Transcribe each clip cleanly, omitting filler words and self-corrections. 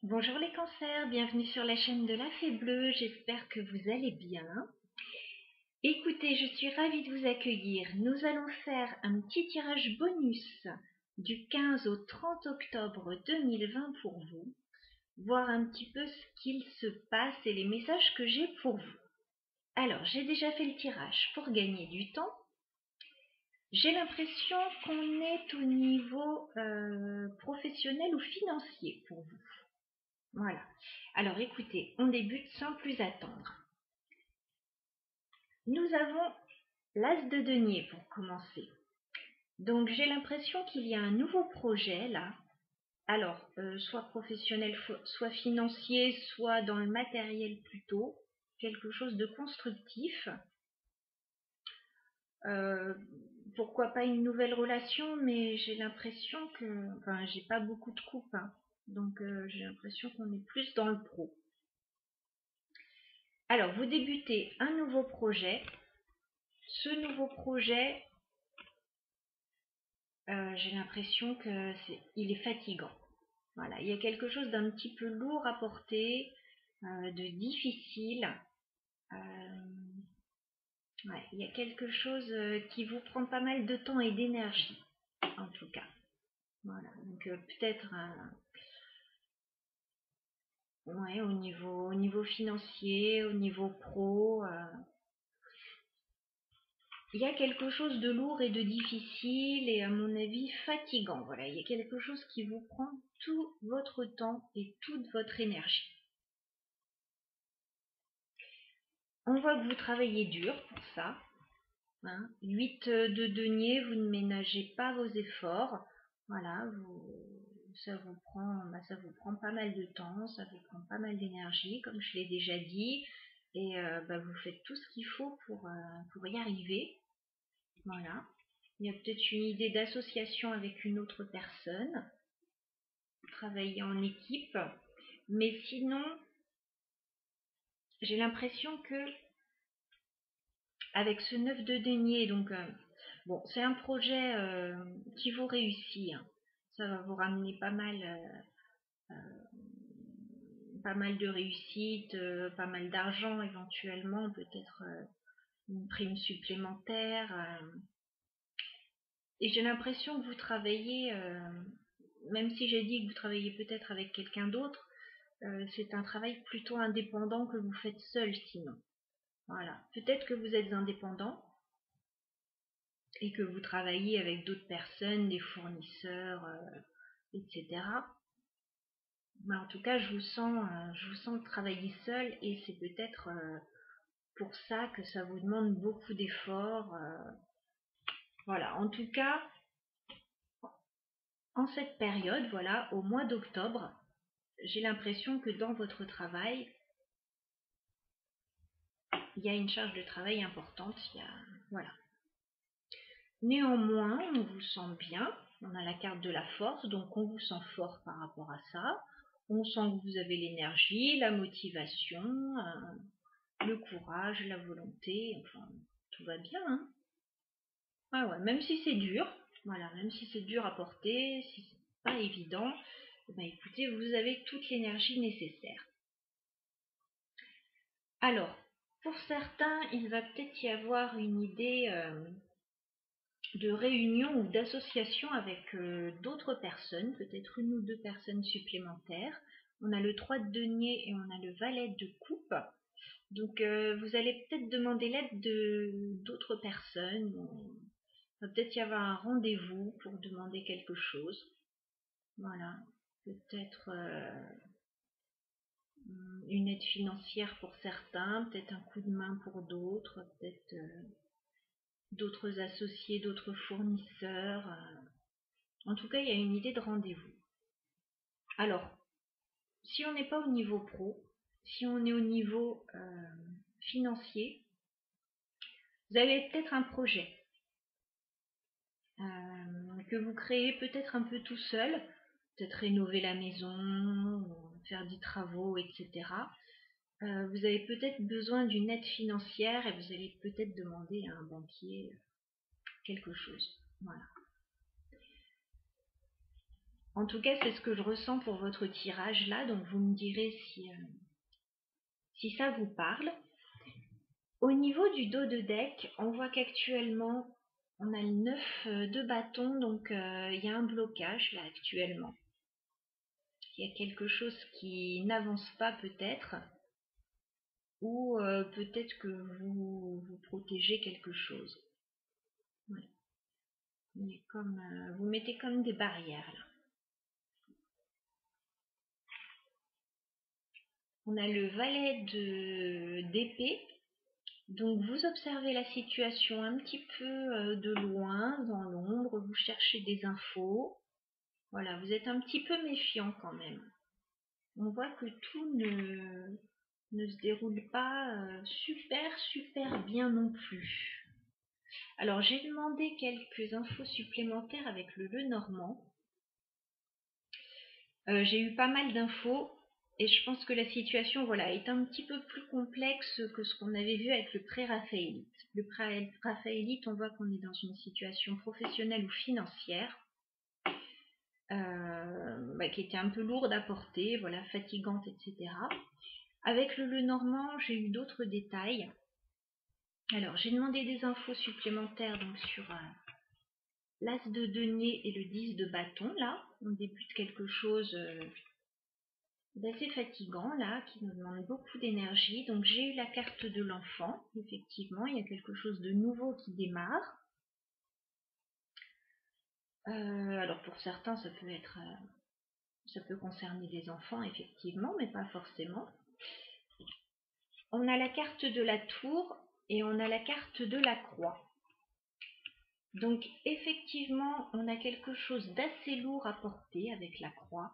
Bonjour les cancers, bienvenue sur la chaîne de la Fée Bleue, j'espère que vous allez bien. Écoutez, je suis ravie de vous accueillir. Nous allons faire un petit tirage bonus du 15 au 30 octobre 2020 pour vous, voir un petit peu ce qu'il se passe et les messages que j'ai pour vous. Alors, j'ai déjà fait le tirage pour gagner du temps. J'ai l'impression qu'on est au niveau professionnel ou financier pour vous. Voilà. Alors écoutez, on débute sans plus attendre. Nous avons l'As de denier pour commencer. Donc j'ai l'impression qu'il y a un nouveau projet là. Alors, soit professionnel, soit financier, soit dans le matériel plutôt. Quelque chose de constructif. Pourquoi pas une nouvelle relation, mais j'ai l'impression que... Enfin, j'ai pas beaucoup de couples, hein. Donc j'ai l'impression qu'on est plus dans le pro. Alors, vous débutez un nouveau projet. Ce nouveau projet, j'ai l'impression qu'il est fatigant. Voilà, il y a quelque chose d'un petit peu lourd à porter, de difficile. Ouais, il y a quelque chose qui vous prend pas mal de temps et d'énergie, en tout cas. Voilà, donc peut-être ouais, au niveau financier, au niveau pro. Il y a quelque chose de lourd et de difficile et à mon avis fatigant. Voilà, il y a quelque chose qui vous prend tout votre temps et toute votre énergie. On voit que vous travaillez dur pour ça. 8 de denier, vous ne ménagez pas vos efforts. Voilà, ça vous prend pas mal de temps, ça vous prend pas mal d'énergie, comme je l'ai déjà dit. Et vous faites tout ce qu'il faut pour y arriver. Voilà. Il y a peut-être une idée d'association avec une autre personne, travailler en équipe. Mais sinon, j'ai l'impression que avec ce 9 de denier, donc bon, c'est un projet qui vous réussit, hein. Ça va vous ramener pas mal de réussite, pas mal d'argent éventuellement, peut-être une prime supplémentaire. Et j'ai l'impression que vous travaillez, même si j'ai dit que vous travaillez peut-être avec quelqu'un d'autre, c'est un travail plutôt indépendant que vous faites seul sinon. Voilà. Peut-être que vous êtes indépendant et que vous travaillez avec d'autres personnes, des fournisseurs, etc. Mais en tout cas, je vous sens travailler seul et c'est peut-être pour ça que ça vous demande beaucoup d'efforts. Voilà. En tout cas, en cette période, voilà, au mois d'octobre, j'ai l'impression que dans votre travail, il y a une charge de travail importante. Voilà. Néanmoins, on vous sent bien. On a la carte de la force, donc on vous sent fort par rapport à ça. On sent que vous avez l'énergie, la motivation, le courage, la volonté. Enfin, tout va bien, hein. Ah ouais, même si c'est dur, voilà, même si c'est dur à porter, si c'est pas évident, écoutez, vous avez toute l'énergie nécessaire. Alors, pour certains, il va peut-être y avoir une idée de réunion ou d'association avec d'autres personnes, peut-être une ou deux personnes supplémentaires. On a le 3 de denier et on a le valet de coupe. Donc vous allez peut-être demander l'aide d'autres personnes. Il va peut-être y avoir un rendez-vous pour demander quelque chose. Voilà. Peut-être une aide financière pour certains, peut-être un coup de main pour d'autres, peut-être d'autres associés, d'autres fournisseurs. En tout cas, il y a une idée de rendez-vous. Alors, si on n'est pas au niveau pro, si on est au niveau financier, vous avez peut-être un projet que vous créez peut-être un peu tout seul, peut-être rénover la maison, faire des travaux, etc. Vous avez peut-être besoin d'une aide financière et vous allez peut-être demander à un banquier quelque chose. Voilà. En tout cas, c'est ce que je ressens pour votre tirage là, donc vous me direz si ça vous parle. Au niveau du dos de deck, on voit qu'actuellement, on a le 9 de bâton, donc il y a un blocage là actuellement. Il y a quelque chose qui n'avance pas peut-être, ou peut-être que vous protégez quelque chose. Ouais. Vous mettez comme des barrières là. On a le valet d'épée. Donc vous observez la situation un petit peu de loin, dans l'ombre, vous cherchez des infos. Voilà, vous êtes un petit peu méfiant quand même. On voit que tout ne se déroule pas super bien non plus. Alors j'ai demandé quelques infos supplémentaires avec le Lenormand. J'ai eu pas mal d'infos et je pense que la situation voilà, est un petit peu plus complexe que ce qu'on avait vu avec le pré-raphaélite. Le pré-raphaélite, on voit qu'on est dans une situation professionnelle ou financière qui était un peu lourde à porter, voilà, fatigante, etc. Avec le Lenormand, j'ai eu d'autres détails. Alors, j'ai demandé des infos supplémentaires donc sur l'As de denier et le 10 de bâton. Là, on débute quelque chose d'assez fatigant là, qui nous demande beaucoup d'énergie. Donc j'ai eu la carte de l'enfant, effectivement, il y a quelque chose de nouveau qui démarre. Alors pour certains, ça peut concerner les enfants, effectivement, mais pas forcément. On a la carte de la tour et on a la carte de la croix. Donc effectivement, on a quelque chose d'assez lourd à porter avec la croix.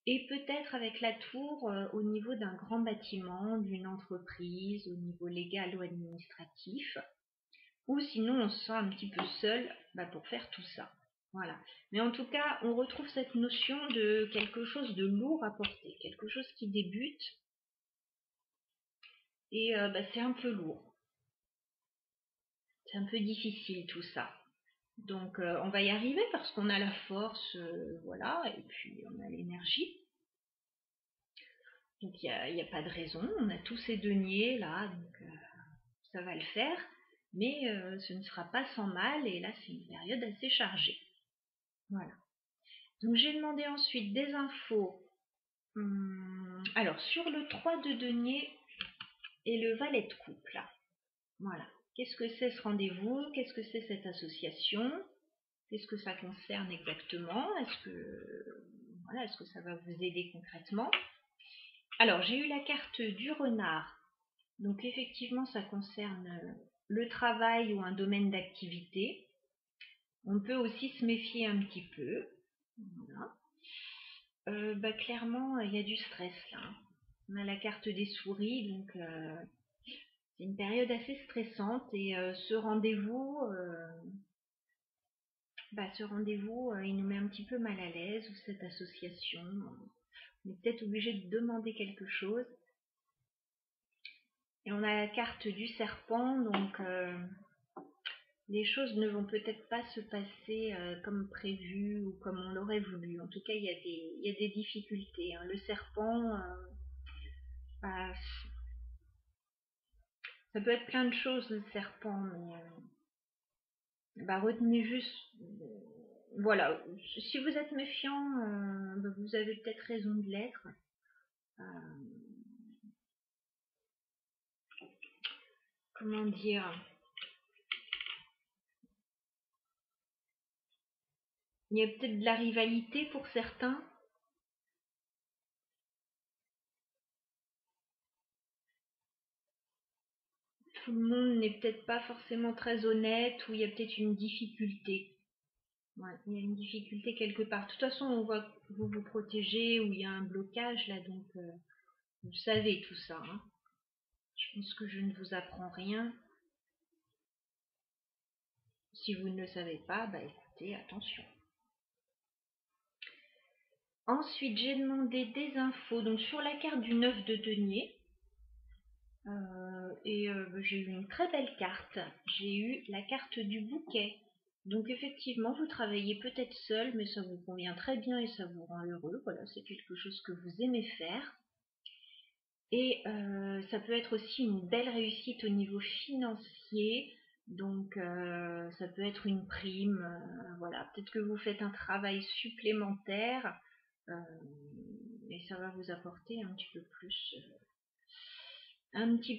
Et peut-être avec la tour au niveau d'un grand bâtiment, d'une entreprise, au niveau légal ou administratif. Ou sinon on se sent un petit peu seul pour faire tout ça. Voilà. Mais en tout cas, on retrouve cette notion de quelque chose de lourd à porter, quelque chose qui débute. Et c'est un peu lourd. C'est un peu difficile tout ça. Donc on va y arriver parce qu'on a la force, voilà, et puis on a l'énergie. Donc il n'y a pas de raison, on a tous ces deniers là, donc ça va le faire, mais ce ne sera pas sans mal, et là c'est une période assez chargée. Voilà. Donc j'ai demandé ensuite des infos. Alors sur le 3 de denier et le valet de coupe là. Voilà. Qu'est-ce que c'est ce rendez-vous? Qu'est-ce que c'est cette association? Qu'est-ce que ça concerne exactement? Est-ce que ça va vous aider concrètement? Alors, j'ai eu la carte du renard. Donc, effectivement, ça concerne le travail ou un domaine d'activité. On peut aussi se méfier un petit peu. Voilà. Clairement, il y a du stress là. On a la carte des souris, donc c'est une période assez stressante. Et ce rendez-vous, il nous met un petit peu mal à l'aise, ou cette association. On est peut-être obligé de demander quelque chose. Et on a la carte du serpent, donc les choses ne vont peut-être pas se passer comme prévu ou comme on l'aurait voulu. En tout cas, il y a des difficultés. Hein. Le serpent, ça peut être plein de choses, le serpent, mais retenez juste... voilà, si vous êtes méfiant, vous avez peut-être raison de l'être. Comment dire? Il y a peut-être de la rivalité pour certains. Tout le monde n'est peut-être pas forcément très honnête, ou il y a peut-être une difficulté. Ouais, il y a une difficulté quelque part. De toute façon, on voit que vous vous protégez, ou il y a un blocage là, donc vous savez tout ça. Hein. Je pense que je ne vous apprends rien. Si vous ne le savez pas, écoutez, attention. Ensuite, j'ai demandé des infos donc sur la carte du 9 de denier. J'ai eu une très belle carte. J'ai eu la carte du bouquet. Donc effectivement, vous travaillez peut-être seul, mais ça vous convient très bien et ça vous rend heureux. Voilà, c'est quelque chose que vous aimez faire. Et ça peut être aussi une belle réussite au niveau financier. Donc ça peut être une prime. Voilà, peut-être que vous faites un travail supplémentaire et ça va vous apporter un petit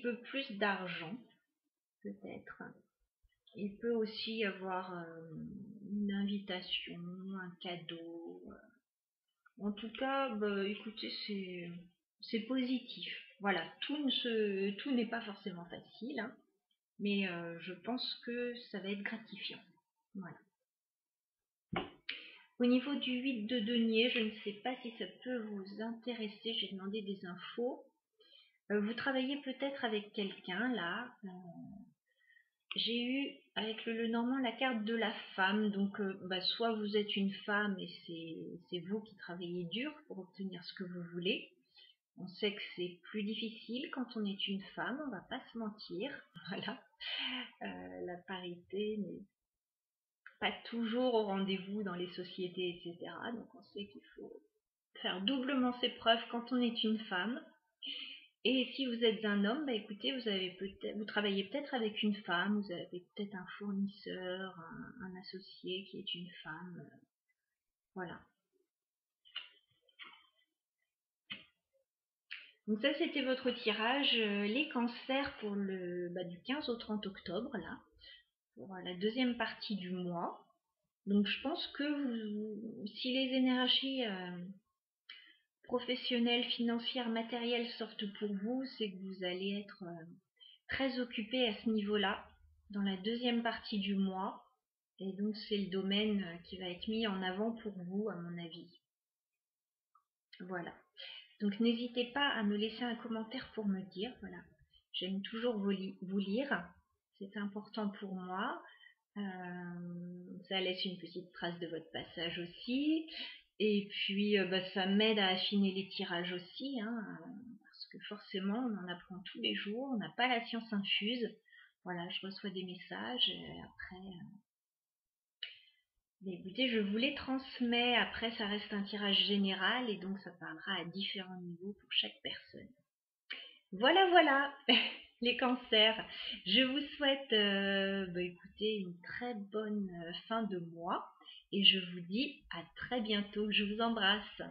peu plus d'argent, peut-être. Il peut aussi y avoir une invitation, un cadeau. En tout cas, bah, écoutez, c'est positif. Voilà, tout n'est pas forcément facile, hein, mais je pense que ça va être gratifiant. Voilà. Au niveau du 8 de denier, je ne sais pas si ça peut vous intéresser. J'ai demandé des infos. Vous travaillez peut-être avec quelqu'un là. J'ai eu avec le Normand la carte de la femme, donc bah, soit vous êtes une femme et c'est vous qui travaillez dur pour obtenir ce que vous voulez. On sait que c'est plus difficile quand on est une femme, on va pas se mentir. Voilà, la parité n'est pas toujours au rendez-vous dans les sociétés, etc. Donc on sait qu'il faut faire doublement ses preuves quand on est une femme. Et si vous êtes un homme, bah écoutez, vous travaillez peut-être avec une femme, vous avez peut-être un fournisseur, un associé qui est une femme. Voilà. Donc ça, c'était votre tirage. Les cancers pour du 15 au 30 octobre, là, pour la deuxième partie du mois. Donc je pense que si les énergies professionnelles, financières, matérielles sortent pour vous, c'est que vous allez être très occupé à ce niveau-là, dans la deuxième partie du mois. Et donc c'est le domaine qui va être mis en avant pour vous, à mon avis. Voilà. Donc n'hésitez pas à me laisser un commentaire pour me dire, voilà. J'aime toujours vous lire, c'est important pour moi. Ça laisse une petite trace de votre passage aussi. Et puis ça m'aide à affiner les tirages aussi, hein, parce que forcément on en apprend tous les jours, on n'a pas la science infuse. Voilà, je reçois des messages, et après... écoutez, je vous les transmets, après ça reste un tirage général et donc ça parlera à différents niveaux pour chaque personne. Voilà, voilà, les cancers. Je vous souhaite écoutez, une très bonne fin de mois et je vous dis à très bientôt. Je vous embrasse.